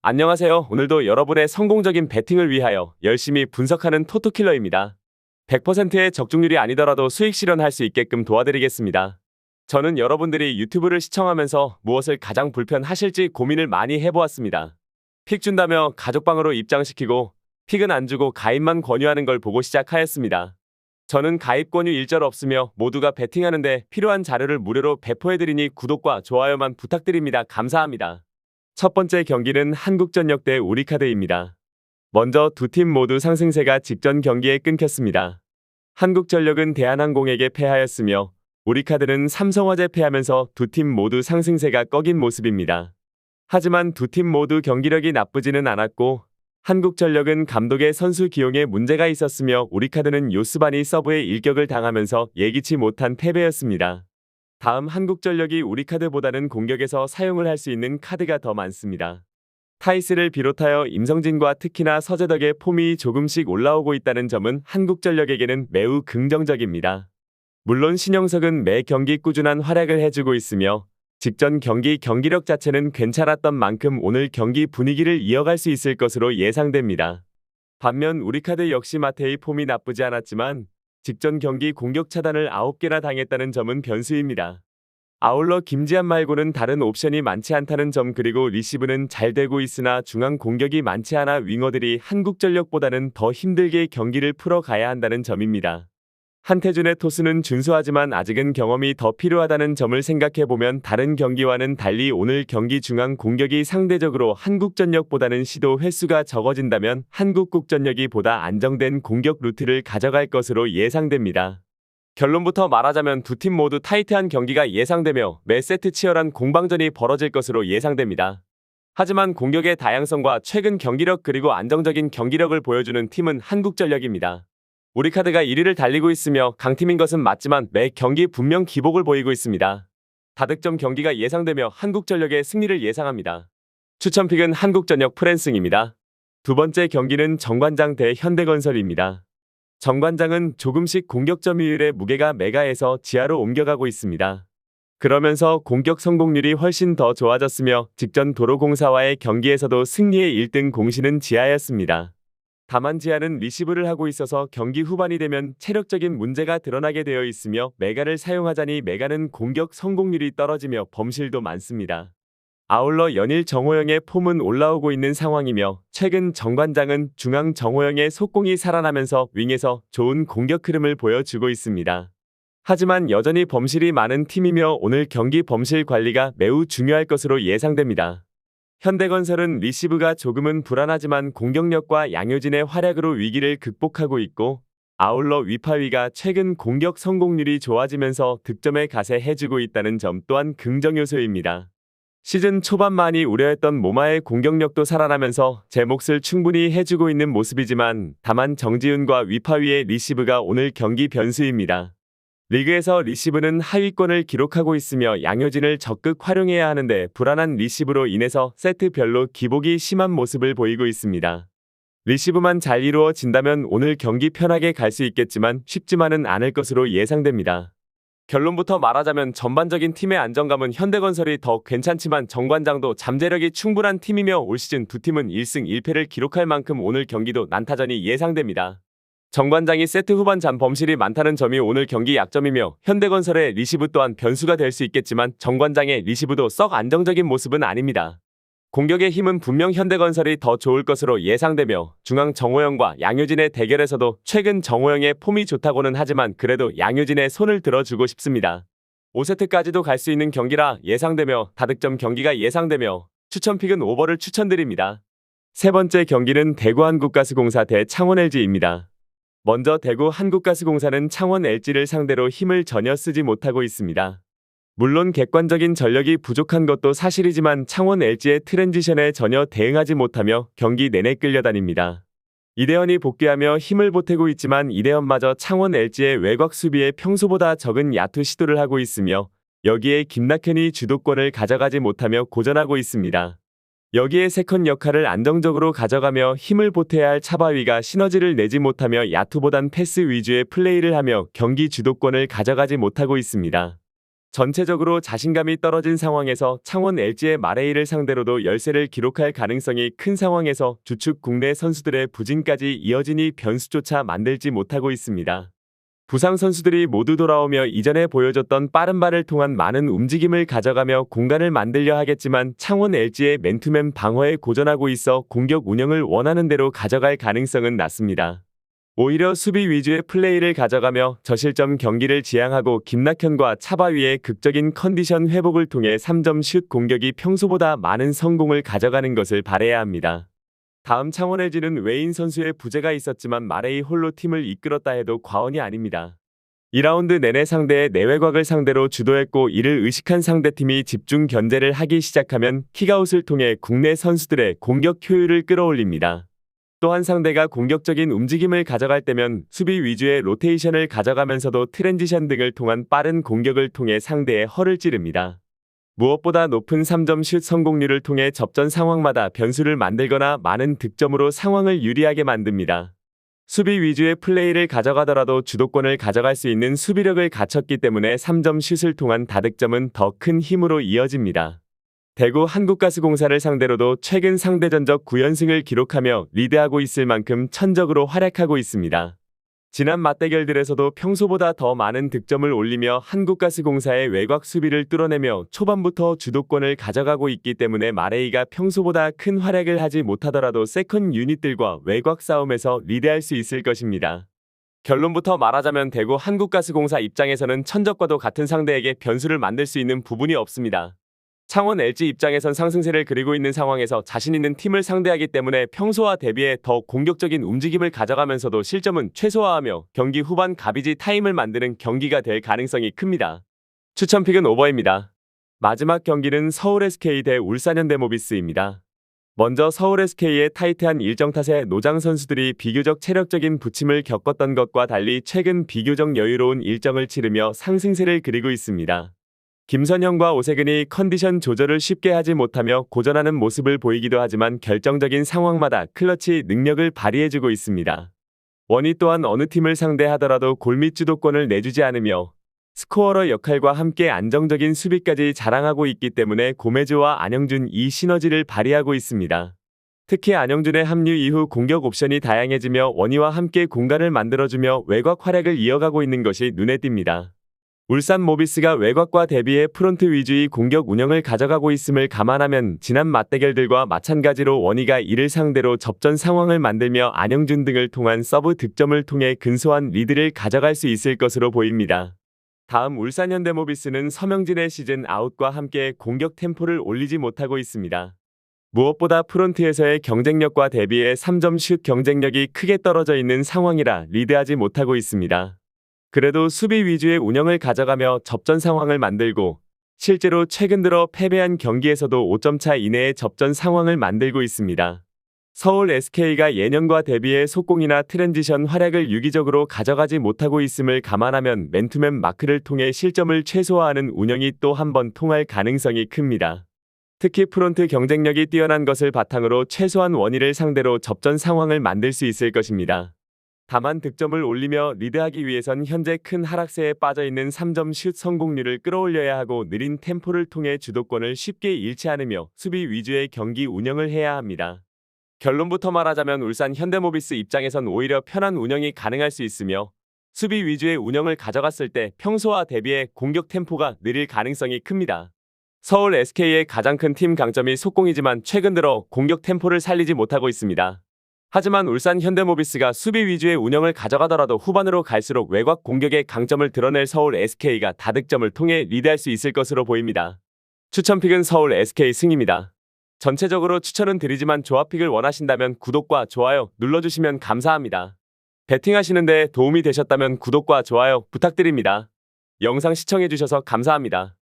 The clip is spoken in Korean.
안녕하세요. 오늘도 여러분의 성공적인 배팅을 위하여 열심히 분석하는 토토킬러입니다. 100%의 적중률이 아니더라도 수익 실현할 수 있게끔 도와드리겠습니다. 저는 여러분들이 유튜브를 시청하면서 무엇을 가장 불편하실지 고민을 많이 해보았습니다. 픽 준다며 가족방으로 입장시키고 픽은 안 주고 가입만 권유하는 걸 보고 시작하였습니다. 저는 가입 권유 일절 없으며 모두가 배팅하는데 필요한 자료를 무료로 배포해드리니 구독과 좋아요만 부탁드립니다. 감사합니다. 첫 번째 경기는 한국전력 대 우리카드입니다. 먼저 두 팀 모두 상승세가 직전 경기에 끊겼습니다. 한국전력은 대한항공에게 패하였으며 우리카드는 삼성화재 패하면서 두 팀 모두 상승세가 꺾인 모습입니다. 하지만 두 팀 모두 경기력이 나쁘지는 않았고 한국전력은 감독의 선수 기용에 문제가 있었으며 우리카드는 요스바니 서브에 일격을 당하면서 예기치 못한 패배였습니다. 다음 한국전력이 우리카드보다는 공격에서 사용을 할 수 있는 카드가 더 많습니다. 타이스를 비롯하여 임성진과 특히나 서재덕의 폼이 조금씩 올라오고 있다는 점은 한국전력에게는 매우 긍정적입니다. 물론 신영석은 매 경기 꾸준한 활약을 해주고 있으며 직전 경기 경기력 자체는 괜찮았던 만큼 오늘 경기 분위기를 이어갈 수 있을 것으로 예상됩니다. 반면 우리카드 역시 마테의 폼이 나쁘지 않았지만 직전 경기 공격 차단을 9개나 당했다는 점은 변수입니다. 아울러 김지한 말고는 다른 옵션이 많지 않다는 점 그리고 리시브는 잘 되고 있으나 중앙 공격이 많지 않아 윙어들이 한국전력보다는 더 힘들게 경기를 풀어가야 한다는 점입니다. 한태준의 토스는 준수하지만 아직은 경험이 더 필요하다는 점을 생각해보면 다른 경기와는 달리 오늘 경기 중앙 공격이 상대적으로 한국전력보다는 시도 횟수가 적어진다면 한국국전력이 보다 안정된 공격 루트를 가져갈 것으로 예상됩니다. 결론부터 말하자면 두 팀 모두 타이트한 경기가 예상되며 매 세트 치열한 공방전이 벌어질 것으로 예상됩니다. 하지만 공격의 다양성과 최근 경기력 그리고 안정적인 경기력을 보여주는 팀은 한국전력입니다. 우리카드가 1위를 달리고 있으며 강팀인 것은 맞지만 매 경기 분명 기복을 보이고 있습니다. 다득점 경기가 예상되며 한국전력의 승리를 예상합니다. 추천픽은 한국전력 프랜승입니다. 두 번째 경기는 정관장 대 현대건설입니다. 정관장은 조금씩 공격 점유율의 무게가 메가에서 지하로 옮겨가고 있습니다. 그러면서 공격 성공률이 훨씬 더 좋아졌으며 직전 도로공사와의 경기에서도 승리의 1등 공신은 지하였습니다. 다만 지하는 리시브를 하고 있어서 경기 후반이 되면 체력적인 문제가 드러나게 되어 있으며 메가를 사용하자니 메가는 공격 성공률이 떨어지며 범실도 많습니다. 아울러 연일 정호영의 폼은 올라오고 있는 상황이며 최근 정관장은 중앙 정호영의 속공이 살아나면서 윙에서 좋은 공격 흐름을 보여주고 있습니다. 하지만 여전히 범실이 많은 팀이며 오늘 경기 범실 관리가 매우 중요할 것으로 예상됩니다. 현대건설은 리시브가 조금은 불안하지만 공격력과 양효진의 활약으로 위기를 극복하고 있고 아울러 위파위가 최근 공격 성공률이 좋아지면서 득점에 가세해주고 있다는 점 또한 긍정 요소입니다. 시즌 초반 많이 우려했던 모마의 공격력도 살아나면서 제 몫을 충분히 해주고 있는 모습이지만 다만 정지훈과 위파위의 리시브가 오늘 경기 변수입니다. 리그에서 리시브는 하위권을 기록하고 있으며 양효진을 적극 활용해야 하는데 불안한 리시브로 인해서 세트별로 기복이 심한 모습을 보이고 있습니다. 리시브만 잘 이루어진다면 오늘 경기 편하게 갈 수 있겠지만 쉽지만은 않을 것으로 예상됩니다. 결론부터 말하자면 전반적인 팀의 안정감은 현대건설이 더 괜찮지만 정관장도 잠재력이 충분한 팀이며 올 시즌 두 팀은 1승 1패를 기록할 만큼 오늘 경기도 난타전이 예상됩니다. 정관장이 세트 후반 잠 범실이 많다는 점이 오늘 경기 약점이며 현대건설의 리시브 또한 변수가 될 수 있겠지만 정관장의 리시브도 썩 안정적인 모습은 아닙니다. 공격의 힘은 분명 현대건설이 더 좋을 것으로 예상되며 중앙 정호영과 양효진의 대결에서도 최근 정호영의 폼이 좋다고는 하지만 그래도 양효진의 손을 들어주고 싶습니다. 5세트까지도 갈 수 있는 경기라 예상되며 다득점 경기가 예상되며 추천픽은 오버를 추천드립니다. 세 번째 경기는 대구한국가스공사 대 창원LG입니다. 먼저 대구 한국가스공사는 창원 LG를 상대로 힘을 전혀 쓰지 못하고 있습니다. 물론 객관적인 전력이 부족한 것도 사실이지만 창원 LG의 트랜지션에 전혀 대응하지 못하며 경기 내내 끌려다닙니다. 이대현이 복귀하며 힘을 보태고 있지만 이대현마저 창원 LG의 외곽 수비에 평소보다 적은 야투 시도를 하고 있으며 여기에 김낙현이 주도권을 가져가지 못하며 고전하고 있습니다. 여기에 세컨 역할을 안정적으로 가져가며 힘을 보태야 할 차바위가 시너지를 내지 못하며 야투보단 패스 위주의 플레이를 하며 경기 주도권을 가져가지 못하고 있습니다. 전체적으로 자신감이 떨어진 상황에서 창원 LG의 마레이를 상대로도 열세를 기록할 가능성이 큰 상황에서 주축 국내 선수들의 부진까지 이어지니 변수조차 만들지 못하고 있습니다. 부상 선수들이 모두 돌아오며 이전에 보여줬던 빠른 발을 통한 많은 움직임을 가져가며 공간을 만들려 하겠지만 창원 LG의 맨투맨 방어에 고전하고 있어 공격 운영을 원하는 대로 가져갈 가능성은 낮습니다. 오히려 수비 위주의 플레이를 가져가며 저실점 경기를 지향하고 김낙현과 차바위의 극적인 컨디션 회복을 통해 3점 슛 공격이 평소보다 많은 성공을 가져가는 것을 바라야 합니다. 다음 창원 LG는 외인 선수의 부재가 있었지만 마레이 홀로 팀을 이끌었다 해도 과언이 아닙니다. 2라운드 내내 상대의 내외곽을 상대로 주도했고 이를 의식한 상대팀이 집중 견제를 하기 시작하면 킥아웃을 통해 국내 선수들의 공격 효율을 끌어올립니다. 또한 상대가 공격적인 움직임을 가져갈 때면 수비 위주의 로테이션을 가져가면서도 트랜지션 등을 통한 빠른 공격을 통해 상대의 허를 찌릅니다. 무엇보다 높은 3점 슛 성공률을 통해 접전 상황마다 변수를 만들거나 많은 득점으로 상황을 유리하게 만듭니다. 수비 위주의 플레이를 가져가더라도 주도권을 가져갈 수 있는 수비력을 갖췄기 때문에 3점 슛을 통한 다득점은 더 큰 힘으로 이어집니다. 대구 한국가스공사를 상대로도 최근 상대 전적 9연승을 기록하며 리드하고 있을 만큼 천적으로 활약하고 있습니다. 지난 맞대결들에서도 평소보다 더 많은 득점을 올리며 한국가스공사의 외곽 수비를 뚫어내며 초반부터 주도권을 가져가고 있기 때문에 마레이가 평소보다 큰 활약을 하지 못하더라도 세컨 유닛들과 외곽 싸움에서 리드할 수 있을 것입니다. 결론부터 말하자면 대구 한국가스공사 입장에서는 천적과도 같은 상대에게 변수를 만들 수 있는 부분이 없습니다. 창원 LG 입장에선 상승세를 그리고 있는 상황에서 자신 있는 팀을 상대하기 때문에 평소와 대비해 더 공격적인 움직임을 가져가면서도 실점은 최소화하며 경기 후반 가비지 타임을 만드는 경기가 될 가능성이 큽니다. 추천픽은 오버입니다. 마지막 경기는 서울 SK 대 울산 현대모비스입니다. 먼저 서울 SK의 타이트한 일정 탓에 노장 선수들이 비교적 체력적인 부침을 겪었던 것과 달리 최근 비교적 여유로운 일정을 치르며 상승세를 그리고 있습니다. 김선영과 오세근이 컨디션 조절을 쉽게 하지 못하며 고전하는 모습을 보이기도 하지만 결정적인 상황마다 클러치 능력을 발휘해주고 있습니다. 원희 또한 어느 팀을 상대하더라도 골밑 주도권을 내주지 않으며 스코어러 역할과 함께 안정적인 수비까지 자랑하고 있기 때문에 고메즈와 안영준 이 시너지를 발휘하고 있습니다. 특히 안영준의 합류 이후 공격 옵션이 다양해지며 원희와 함께 공간을 만들어주며 외곽 활약을 이어가고 있는 것이 눈에 띕니다. 울산 모비스가 외곽과 대비해 프론트 위주의 공격 운영을 가져가고 있음을 감안하면 지난 맞대결들과 마찬가지로 원희가 이를 상대로 접전 상황을 만들며 안영준 등을 통한 서브 득점을 통해 근소한 리드를 가져갈 수 있을 것으로 보입니다. 다음 울산 현대모비스는 서명진의 시즌 아웃과 함께 공격 템포를 올리지 못하고 있습니다. 무엇보다 프론트에서의 경쟁력과 대비해 3점 슛 경쟁력이 크게 떨어져 있는 상황이라 리드하지 못하고 있습니다. 그래도 수비 위주의 운영을 가져가며 접전 상황을 만들고 실제로 최근 들어 패배한 경기에서도 5점 차 이내의 접전 상황을 만들고 있습니다. 서울 SK가 예년과 대비해 속공이나 트랜지션 활약을 유기적으로 가져가지 못하고 있음을 감안하면 맨투맨 마크를 통해 실점을 최소화하는 운영이 또 한 번 통할 가능성이 큽니다. 특히 프론트 경쟁력이 뛰어난 것을 바탕으로 최소한 원희를 상대로 접전 상황을 만들 수 있을 것입니다. 다만 득점을 올리며 리드하기 위해선 현재 큰 하락세에 빠져있는 3점 슛 성공률을 끌어올려야 하고 느린 템포를 통해 주도권을 쉽게 잃지 않으며 수비 위주의 경기 운영을 해야 합니다. 결론부터 말하자면 울산 현대모비스 입장에선 오히려 편한 운영이 가능할 수 있으며 수비 위주의 운영을 가져갔을 때 평소와 대비해 공격 템포가 느릴 가능성이 큽니다. 서울 SK의 가장 큰 팀 강점이 속공이지만 최근 들어 공격 템포를 살리지 못하고 있습니다. 하지만 울산 현대모비스가 수비 위주의 운영을 가져가더라도 후반으로 갈수록 외곽 공격의 강점을 드러낼 서울 SK가 다득점을 통해 리드할 수 있을 것으로 보입니다. 추천픽은 서울 SK 승입니다. 전체적으로 추천은 드리지만 조합픽을 원하신다면 구독과 좋아요 눌러주시면 감사합니다. 베팅하시는데 도움이 되셨다면 구독과 좋아요 부탁드립니다. 영상 시청해주셔서 감사합니다.